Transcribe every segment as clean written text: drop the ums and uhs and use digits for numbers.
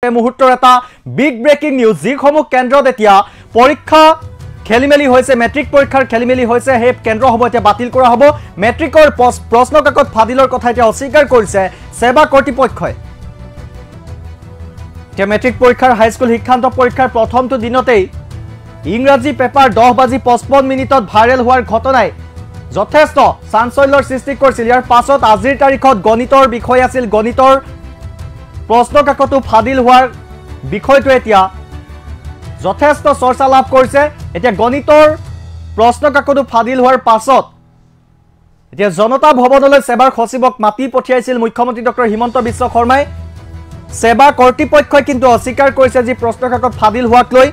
এই মুহূৰ্তৰ এটা বিগ ব্ৰেকিং নিউজ যিসমূহ কেন্দ্ৰত এতিয়া পৰীক্ষা খেলিমেলি হৈছে মেট্ৰিক পৰীক্ষাৰ খেলিমেলি হৈছে সেই কেন্দ্ৰসমূহ এতিয়া বাতিল কৰা হ'ব মেট্ৰিকৰ প্ৰশ্ন কাকত ফাদিলৰ কথা এতিয়া অস্বীকাৰ কৰিছে সেৱা কৰ্তৃপক্ষই এতিয়া মেট্ৰিক পৰীক্ষাৰ হাইস্কুল শিক্ষান্ত পৰীক্ষাৰ প্ৰথমটো দিনতেই ইংৰাজী পেপাৰ 10:55 ভাইৰেল হোৱাৰ ঘটনাই যথেষ্ট চাঞ্চল্যৰ সৃষ্টি কৰিছিল ইয়াৰ পাছত আজিৰ তাৰিখত গণিতৰ বিষয় আছিল গণিতৰ প্ৰশ্ন কাকতো ফাদিল হোৱাৰ বিষয়টো এতিয়া যথেষ্ট চৰ্চা লাভ কৰিছে এতিয়া গণিতৰ প্ৰশ্ন কাকতো ফাদিল হোৱাৰ পাছত এতিয়া জনতা ভৱনলৈ সেৱাৰ সচিবক মাতি পঠিয়াইছিল মুখ্যমন্ত্ৰী ডক্টৰ হিমন্ত বিশ্ব শৰ্মাই সেৱা কৰ্তৃপক্ষই কিন্তু অস্বীকাৰ কৰিছে যে প্ৰশ্ন কাকত ফাদিল হোৱাক লৈ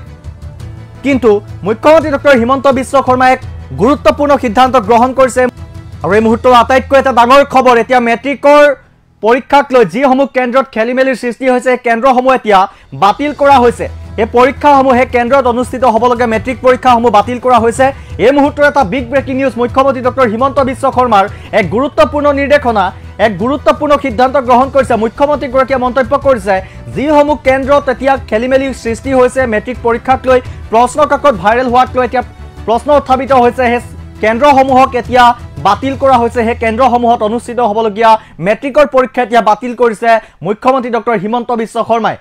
কিন্তু মুখ্যমন্ত্ৰী ডক্টৰ হিমন্ত বিশ্ব শৰ্মাই এক গুৰুত্বপূৰ্ণ সিদ্ধান্ত গ্ৰহণ কৰিছে আৰু এই মুহূৰ্তৰ আটাইতকৈ এটা ডাঙৰ খবৰ এতিয়া মেট্ৰিকৰ পৰীক্ষাক লৈ যিসমূহ কেন্দ্ৰত খেলিমেলিৰ সৃষ্টি হৈছে কেন্দ্ৰসমূহ এতিয়া বাতিল কৰা হৈছে এই পৰীক্ষাসমূহে কেন্দ্ৰত অনুষ্ঠিত হ'বলগীয়া মেট্ৰিক পৰীক্ষাসমূহ বাতিল কৰা হৈছে এই মুহূৰ্তৰ এটা বিগ ব্ৰেকিং নিউজ মুখ্যমন্ত্ৰী ডক্টৰ হিমন্ত বিশ্ব শৰ্মাৰ এক গুৰুত্বপূৰ্ণ নিৰ্দেশনা এক গুৰুত্বপূৰ্ণ সিদ্ধান্ত গ্ৰহণ কৰিছে মুখ্যমন্ত্ৰীগৰাকীয়ে মন্তব্য কৰিছে যিসমূহ কেন্দ্ৰত এতিয়া খেলিমেলিৰ সৃষ্টি হৈছে মেট্ৰিক পৰীক্ষাক লৈ প্ৰশ্ন কাকত ভাইৰেল হোৱাক লৈ এতিয়া প্ৰশ্ন উত্থাপিত হৈছে সেই কেন্দ্ৰসমূহক এতিয়া বাতিল কৰা হৈছে সেই কেন্দ্ৰসমূহত অনুষ্ঠিত হ'বলগীয়া মেট্ৰিকৰ পৰীক্ষা এতিয়া বাতিল কৰিছে মুখ্যমন্ত্ৰী ডক্টৰ হিমন্ত বিশ্ব শৰ্মাই